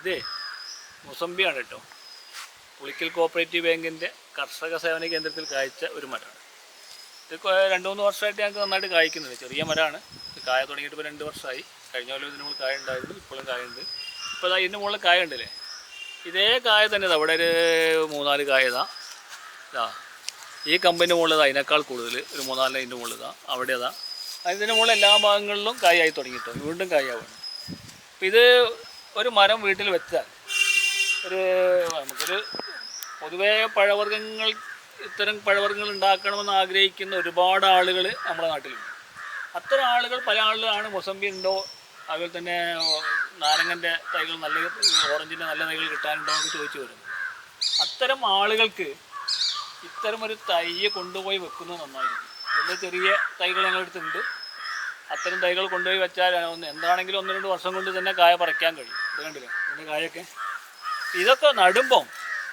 ഇത് മൊസംബിയാണ് കേട്ടോ. പുളിക്കൽ കോഓപ്പറേറ്റീവ് ബാങ്കിൻ്റെ കർഷക സേവന കേന്ദ്രത്തിൽ കായ്ച്ച ഒരു മരമാണ്. ഇത് 2-3 വർഷമായിട്ട് ഞങ്ങൾക്ക് നന്നായിട്ട് കായ്ക്കുന്നുണ്ട്. ചെറിയ മരമാണ്. കായ തുടങ്ങിയിട്ട് ഇപ്പോൾ 2 വർഷമായി. കഴിഞ്ഞ പോലെ ഇതിന് മുകളിൽ കായ ഉണ്ടായിരുന്നു, ഇപ്പോഴും കായുണ്ട്. ഇപ്പോൾ അതാ ഇതിന് മുകളിൽ കായ ഉണ്ടല്ലേ, ഇതേ കായ തന്നെ ഇതാ അവിടെ ഒരു 3-4 കായ ഇതാ. ഈ കമ്പനി മുകളിൽ അതിനേക്കാൾ കൂടുതൽ ഒരു 3-4 അതിൻ്റെ മുകളിൽ ഇതാ, അവിടെ ഇതാ. അതിൻ്റെ മുകളിൽ എല്ലാ ഭാഗങ്ങളിലും കായായി തുടങ്ങിയിട്ടോ, വീണ്ടും കായാവാണ്. അപ്പോൾ ഇത് ഒരു മരം വീട്ടിൽ വെച്ചാൽ നമുക്കൊരു പൊതുവേ പഴവർഗ്ഗങ്ങൾ, ഇത്തരം പഴവർഗ്ഗങ്ങൾ ഉണ്ടാക്കണമെന്ന് ആഗ്രഹിക്കുന്ന ഒരുപാട് ആളുകൾ നമ്മുടെ നാട്ടിലുണ്ട്. അത്തരം ആളുകൾ, പല ആളുകളാണ് മൊസംബി ഉണ്ടോ, അതുപോലെ തന്നെ നാരങ്ങൻ്റെ തൈകൾ, നല്ല ഓറഞ്ചിൻ്റെ നല്ല തൈകൾ കിട്ടാനുണ്ടോ എന്ന് ചോദിച്ചു വരുന്നു. അത്തരം ആളുകൾക്ക് ഇത്തരമൊരു തൈയെ കൊണ്ടുപോയി വെക്കുന്നത് നന്നായിരിക്കും. വലിയ ചെറിയ തൈകൾ ഞങ്ങളടുത്തുണ്ട്. അത്തരം തൈകൾ കൊണ്ടുപോയി വെച്ചാൽ എന്താണെങ്കിലും 1-2 വർഷം കൊണ്ട് തന്നെ കായ പറിക്കാൻ കഴിയും. ഇത് കണ്ടില്ലേ ഇതിൻ്റെ കായൊക്കെ. ഇതൊക്കെ നടുമ്പം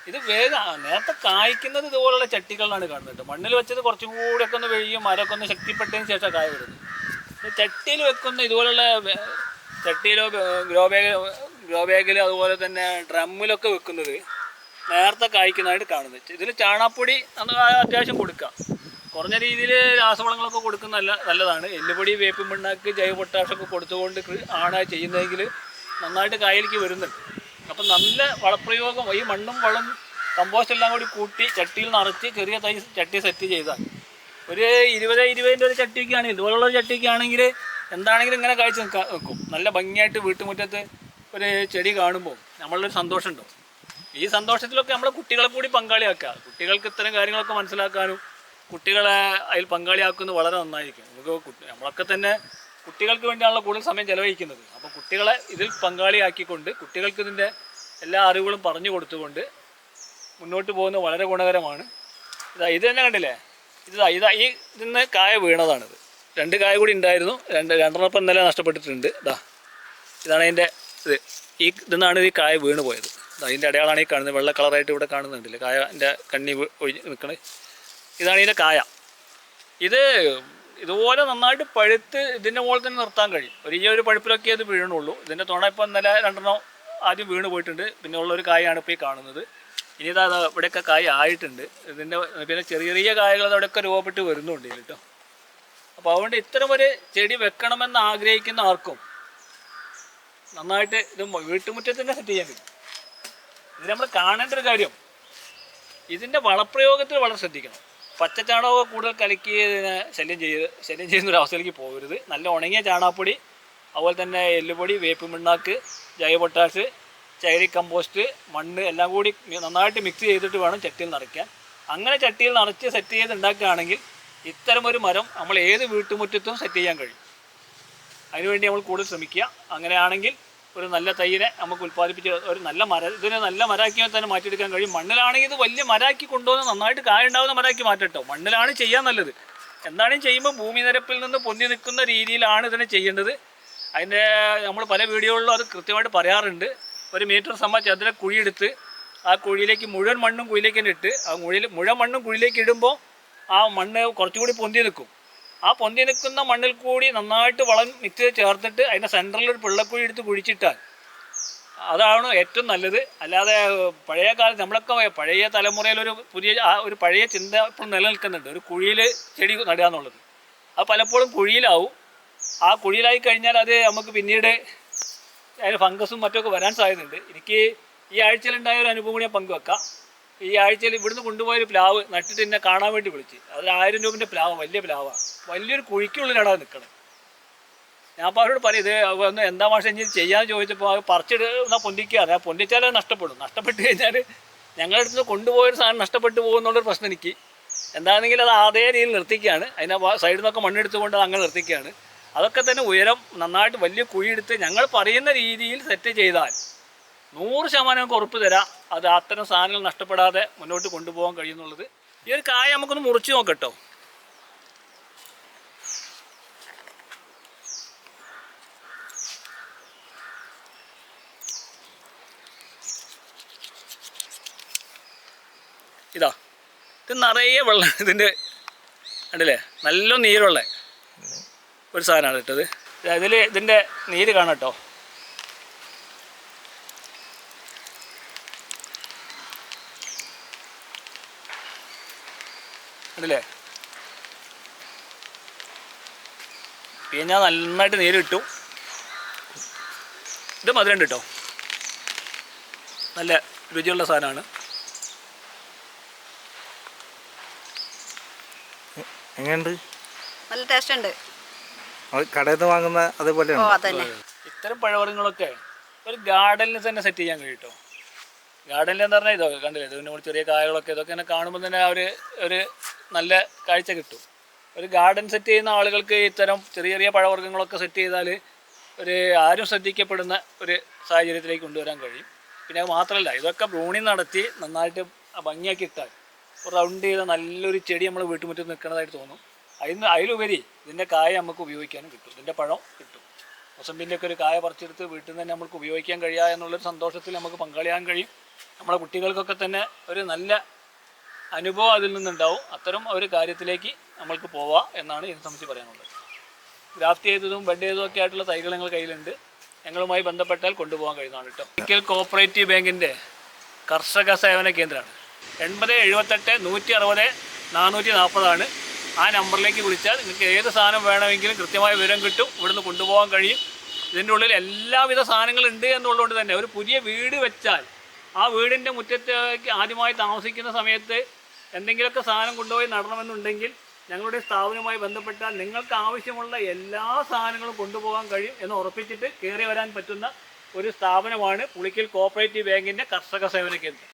ഇത് വേഗം നേരത്തെ കായ്ക്കുന്നത് ഇതുപോലുള്ള ചട്ടികളിലാണ് കാണുന്നത്. മണ്ണിൽ വെച്ചത് കുറച്ചും കൂടിയൊക്കെ ഒന്ന് വെഴിയും മരമൊക്കെ ഒന്ന് ശക്തിപ്പെട്ടതിന് ശേഷം കായ വരുന്നത്. ചട്ടിയിൽ വെക്കുന്ന ഇതുപോലുള്ള ചട്ടിയിലോ ഗ്രോ ബാഗിലോ അതുപോലെ തന്നെ ഡ്രമ്മിലൊക്കെ വെക്കുന്നത് നേരത്തെ കായ്ക്കുന്നതായിട്ട് കാണുന്നത്. ഇതിൽ ചാണകപ്പൊടി അത്യാവശ്യം കൊടുക്കാം. കുറഞ്ഞ രീതിയിൽ രാസവളങ്ങളൊക്കെ കൊടുക്കുന്ന നല്ലതാണ്. എല്ലുപൊടി, വേപ്പിൻ പിണ്ണാക്ക്, ജൈവ പൊട്ടാഷൊക്കെ കൊടുത്തുകൊണ്ട് ആണ് ചെയ്യുന്നതെങ്കിൽ നന്നായിട്ട് കായലിലേക്ക് വരുന്നുണ്ട്. അപ്പം നല്ല വളപ്രയോഗം, ഈ മണ്ണും വളം കമ്പോസ്റ്റ് എല്ലാം കൂടി കൂട്ടി ചട്ടിയിൽ നിറച്ച് ചെറിയ തൈ ചട്ടി സെറ്റ് ചെയ്താൽ ഒരു 20-20 ഒരു ചട്ടിക്കാണെങ്കിൽ, ഇതുപോലുള്ള ചട്ടിക്കാണെങ്കിൽ എന്താണെങ്കിലും ഇങ്ങനെ കാഴ്ച വെക്കും. നല്ല ഭംഗിയായിട്ട് വീട്ടുമുറ്റത്ത് ഒരു ചെടി കാണുമ്പോൾ നമ്മളൊരു സന്തോഷം ഉണ്ടാവും. ഈ സന്തോഷത്തിലൊക്കെ നമ്മളെ കുട്ടികളെ കൂടി പങ്കാളിയാക്കുക. കുട്ടികൾക്ക് ഇത്തരം കാര്യങ്ങളൊക്കെ മനസ്സിലാക്കാനും കുട്ടികളെ അതിൽ പങ്കാളിയാക്കുന്നത് വളരെ നന്നായിരിക്കും. നമ്മളൊക്കെ തന്നെ കുട്ടികൾക്ക് വേണ്ടിയാണല്ലോ കൂടുതൽ സമയം ചിലവഴിക്കുന്നത്. അപ്പോൾ കുട്ടികളെ ഇതിൽ പങ്കാളിയാക്കിക്കൊണ്ട് കുട്ടികൾക്ക് ഇതിൻ്റെ എല്ലാ അറിവുകളും പറഞ്ഞു കൊടുത്തുകൊണ്ട് മുന്നോട്ട് പോകുന്നത് വളരെ ഗുണകരമാണ്. ഇത് തന്നെ കണ്ടില്ലേ, ഈ ഇതിന്ന് കായ വീണതാണിത്. 2 കായ കൂടി ഉണ്ടായിരുന്നു, 2 ഇപ്പം ഇന്നലെ നഷ്ടപ്പെട്ടിട്ടുണ്ട്. ഇതാണ് അതിൻ്റെ ഇതിന്നാണ് ഈ കായ വീണ് പോയത്. അതിൻ്റെ അടയാളമാണ് ഈ കാണുന്നത്, വെള്ള കളറായിട്ട് ഇവിടെ കാണുന്നുണ്ടല്ലേ, കായൻ്റെ കണ്ണി ഒഴിഞ്ഞ് നിൽക്കണത്. ഇതാണ് ഇതിൻ്റെ കായ. ഇതുപോലെ നന്നായിട്ട് പഴുത്ത് ഇതിൻ്റെ മുകളിൽ തന്നെ നിർത്താൻ കഴിയും. ഒരു പഴുപ്പിലൊക്കെ അത് വീണുള്ളൂ. ഇതിൻ്റെ തുണ ഇപ്പം ഇന്നലെ 2 ആദ്യം വീണ് പോയിട്ടുണ്ട്. പിന്നെ ഉള്ളൊരു കായാണ് ഇപ്പോൾ ഈ കാണുന്നത്. ഇനി ഇവിടെയൊക്കെ കായ ആയിട്ടുണ്ട്. ഇതിൻ്റെ പിന്നെ ചെറിയ ചെറിയ കായകൾ അവിടെയൊക്കെ രൂപപ്പെട്ട് വരുന്നുണ്ട് കേട്ടോ. അപ്പോൾ അതുകൊണ്ട് ഇത്തരമൊരു ചെടി വെക്കണമെന്ന് ആഗ്രഹിക്കുന്ന ആർക്കും നന്നായിട്ട് ഇത് വീട്ടുമുറ്റത്ത് തന്നെ സെറ്റ് ചെയ്യാൻ കഴിയും. ഇത് നമ്മൾ കാണേണ്ട ഒരു കാര്യം, ഇതിൻ്റെ വളപ്രയോഗത്തിൽ വളരെ ശ്രദ്ധിക്കണം. പച്ചച്ചാണകം കൂടുതൽ കലക്കി ഇതിനെ ശല്യം ചെയ്യുന്നൊരവസ്ഥയിലേക്ക് പോകരുത്. നല്ല ഉണങ്ങിയ ചാണകപ്പൊടി, അതുപോലെ തന്നെ എല്ലുപൊടി, വേപ്പിൻ പിണ്ണാക്ക്, ജൈവ പൊട്ടാഷ്, ചൈരി കമ്പോസ്റ്റ്, മണ്ണ് എല്ലാം കൂടി നന്നായിട്ട് മിക്സ് ചെയ്തിട്ട് വേണം ചട്ടിയിൽ നിറയ്ക്കാൻ. അങ്ങനെ ചട്ടിയിൽ നിറച്ച് സെറ്റ് ചെയ്ത് ഉണ്ടാക്കുകയാണെങ്കിൽ ഇത്തരമൊരു മരം നമ്മൾ ഏത് വീട്ടുമുറ്റത്തും സെറ്റ് ചെയ്യാൻ കഴിയും. അതിനുവേണ്ടി നമ്മൾ കൂടുതൽ ശ്രമിക്കുക. അങ്ങനെയാണെങ്കിൽ ഒരു നല്ല തൈനെ നമുക്ക് ഉൽപ്പാദിപ്പിച്ച് ഒരു നല്ല ഇതിനെ നല്ല മരമാക്കി തന്നെ മാറ്റിയെടുക്കാൻ കഴിയും. മണ്ണിലാണെങ്കിൽ ഇത് വലിയ മരമാക്കി കൊണ്ടുവന്ന് നന്നായിട്ട് കായ ഉണ്ടാകുന്ന മരമാക്കി മാറ്റട്ടോ. മണ്ണിലാണ് ചെയ്യാൻ നല്ലത്. എന്താണെങ്കിലും ചെയ്യുമ്പോൾ ഭൂമി നിരപ്പിൽ നിന്ന് പൊന്തി നിൽക്കുന്ന രീതിയിലാണ് ഇതിനെ ചെയ്യേണ്ടത്. അതിൻ്റെ നമ്മൾ പല വീഡിയോകളിലും അത് കൃത്യമായിട്ട് പറയാറുണ്ട്. 1 മീറ്റർ ചതുര കുഴിയെടുത്ത് ആ കുഴിയിലേക്ക് മുഴുവൻ മണ്ണും കുഴിയിലേക്ക് തന്നെ ഇട്ട് ആ മുഴുവൻ മണ്ണും കുഴിയിലേക്ക് ഇടുമ്പോൾ ആ മണ്ണ് കുറച്ചുകൂടി പൊന്തി നിൽക്കും. ആ പൊന്തി നിൽക്കുന്ന മണ്ണിൽ കൂടി നന്നായിട്ട് വളം മിക്സ് ചേർത്തിട്ട് അതിൻ്റെ സെൻറ്ററിൽ ഒരു പിള്ളക്കുഴി എടുത്ത് കുഴിച്ചിട്ടാൽ അതാണ് ഏറ്റവും നല്ലത്. അല്ലാതെ പഴയ കാലത്ത് നമ്മളൊക്കെ പഴയ തലമുറയിൽ ഒരു പഴയ ചിന്ത ഇപ്പോൾ നിലനിൽക്കുന്നുണ്ട്, ഒരു കുഴിയിൽ ചെടി നടുക എന്നുള്ളത്. അത് പലപ്പോഴും കുഴിയിലാവും. ആ കുഴിയിലായി കഴിഞ്ഞാൽ അത് നമുക്ക് പിന്നീട് അതിന് ഫംഗസും മറ്റൊക്കെ വരാൻ സാധ്യതയുണ്ട്. എനിക്ക് ഈ ആഴ്ചയിലുണ്ടായ ഒരു അനുഭവം കൂടി ഞാൻ പങ്കുവെക്കാം. ഈ ആഴ്ചയിൽ ഇവിടുന്ന് കൊണ്ടുപോയൊരു പ്ലാവ് നട്ടിട്ട് എന്നെ കാണാൻ വേണ്ടി വിളിച്ച്. അതിൽ 1000 രൂപൻ്റെ പ്ലാവ്, വലിയ പ്ലാവാണ്, വലിയൊരു കുഴിക്കുള്ളിലാണ് അത് നിൽക്കണത്. ഞാൻ അപ്പോൾ അവരോട് പറയും, ഇത് ഒന്ന് എന്താ മാഷെ ഇനി ചെയ്യാമെന്ന് ചോദിച്ചപ്പോൾ അത് പറിച്ചിടുന്ന പൊന്തിക്കാറ്. ആ പൊന്തിച്ചാൽ അത് നഷ്ടപ്പെട്ട് കഴിഞ്ഞാൽ ഞങ്ങളുടെ അടുത്ത് കൊണ്ടുപോയൊരു സാധനം നഷ്ടപ്പെട്ടു പോകുന്നുള്ളൊരു പ്രശ്നം എനിക്ക്. എന്താണെങ്കിലും അത് അതേ രീതിയിൽ നിർത്തിക്കുകയാണ്. അതിനെ സൈഡിൽ നിന്നൊക്കെ മണ്ണെടുത്തുകൊണ്ട് അത് അങ്ങനെ നിർത്തിക്കുകയാണ്. അതൊക്കെ തന്നെ ഉയരം നന്നായിട്ട് വലിയ കുഴിയെടുത്ത് ഞങ്ങൾ പറയുന്ന രീതിയിൽ സെറ്റ് ചെയ്താൽ 100% ഉറപ്പ് തരാം അത് അത്തരം സാധനങ്ങൾ നഷ്ടപ്പെടാതെ മുന്നോട്ട് കൊണ്ടുപോകാൻ കഴിയുന്നുള്ളത്. ഈ ഒരു കായ നമുക്കൊന്ന് മുറിച്ച് നോക്കട്ടോ. ഇത് നിറയെ വെള്ളം, ഇതിൻ്റെ കണ്ടില്ലേ നല്ല നീരുള്ള ഒരു സാധനമാണ് ഇട്ടത്. ഇതിൻ്റെ നീര് കാണട്ടോ. ഉണ്ടല്ലേ? പിഴിഞ്ഞാൽ നന്നായിട്ട് നീര് കിട്ടും. ഇത് മധുരം കേട്ടോ, നല്ല രുചിയുള്ള സാധനമാണ്. എങ്ങനെയുണ്ട്? നല്ല ടേസ്റ്റ് ഉണ്ട്. കടയിൽ നിന്ന് വാങ്ങുന്ന അതേപോലെ ഇത്തരം പഴവർഗ്ഗങ്ങളൊക്കെ ഒരു ഗാർഡനിൽ തന്നെ സെറ്റ് ചെയ്യാൻ കഴിയും കേട്ടോ. ഗാർഡനിൽ എന്ന് പറഞ്ഞാൽ ഇതൊക്കെ കണ്ടില്ലേ, ഇതിൻ്റെ കൂടെ ചെറിയ കായകളൊക്കെ ഇതൊക്കെ തന്നെ കാണുമ്പോൾ തന്നെ ഒരു നല്ല കാഴ്ച കിട്ടും. ഒരു ഗാർഡൻ സെറ്റ് ചെയ്യുന്ന ആളുകൾക്ക് ഇത്തരം ചെറിയ ചെറിയ പഴവർഗ്ഗങ്ങളൊക്കെ സെറ്റ് ചെയ്താൽ ഒരു ആരും ശ്രദ്ധിക്കപ്പെടുന്ന ഒരു സാഹചര്യത്തിലേക്ക് കൊണ്ടുവരാൻ കഴിയും. പിന്നെ അത് മാത്രമല്ല, ഇതൊക്കെ ബ്രൂണിങ് നടത്തി നന്നായിട്ട് ഭംഗിയാക്കി ഇട്ടാൽ ഒരു റൗണ്ട് ചെയ്ത നല്ലൊരു ചെടി നമ്മൾ വീട്ടുമുറ്റത്ത് നിൽക്കുന്നതായിട്ട് തോന്നും. അതിലുപരി ഇതിൻ്റെ കായ നമുക്ക് ഉപയോഗിക്കാനും കിട്ടും, ഇതിൻ്റെ പഴം കിട്ടും. മൊസമ്പിൻ്റെ ഒക്കെ ഒരു കായ പറിച്ചെടുത്ത് വീട്ടിൽ നിന്ന് തന്നെ നമുക്ക് ഉപയോഗിക്കാൻ കഴിയുക എന്നുള്ളൊരു സന്തോഷത്തിൽ നമുക്ക് പങ്കാളിയാൻ കഴിയും. നമ്മളെ കുട്ടികൾക്കൊക്കെ തന്നെ ഒരു നല്ല അനുഭവം അതിൽ നിന്നുണ്ടാവും. അത്തരം ഒരു കാര്യത്തിലേക്ക് നമ്മൾക്ക് പോവാം എന്നാണ് ഇതിനെ സംബന്ധിച്ച് പറയാനുള്ളത്. ഗ്രാഫ്റ്റ് ചെയ്തതും ബെഡ് ചെയ്തതും ഒക്കെ ആയിട്ടുള്ള തൈകൾ ഞങ്ങൾ കയ്യിലുണ്ട്. ഞങ്ങളുമായി ബന്ധപ്പെട്ടാൽ കൊണ്ടുപോകാൻ കഴിയുന്നതാണ് കേട്ടോ. ഒരിക്കൽ കോഓപ്പറേറ്റീവ് ബാങ്കിൻ്റെ കർഷക സേവന കേന്ദ്രമാണ്. 8078 160 440 ആ നമ്പറിലേക്ക് വിളിച്ചാൽ നിങ്ങൾക്ക് ഏത് സാധനം വേണമെങ്കിലും കൃത്യമായ വിവരം കിട്ടും, ഇവിടുന്ന് കൊണ്ടുപോകാൻ കഴിയും. ഇതിൻ്റെ ഉള്ളിൽ എല്ലാവിധ സാധനങ്ങളുണ്ട് എന്നുള്ളതുകൊണ്ട് തന്നെ ഒരു പുതിയ വീട് വെച്ചാൽ ആ വീടിൻ്റെ മുറ്റത്തേക്ക് ആദ്യമായി താമസിക്കുന്ന സമയത്ത് എന്തെങ്കിലുമൊക്കെ സാധനം കൊണ്ടുപോയി നടണമെന്നുണ്ടെങ്കിൽ ഞങ്ങളുടെ സ്ഥാപനവുമായി ബന്ധപ്പെട്ടാൽ നിങ്ങൾക്ക് ആവശ്യമുള്ള എല്ലാ സാധനങ്ങളും കൊണ്ടുപോകാൻ കഴിയും എന്ന് ഉറപ്പിച്ചിട്ട് കയറി വരാൻ പറ്റുന്ന ഒരു സ്ഥാപനമാണ് പുളിക്കൽ കോഓപ്പറേറ്റീവ് ബാങ്കിൻ്റെ കർഷക സേവന കേന്ദ്രം.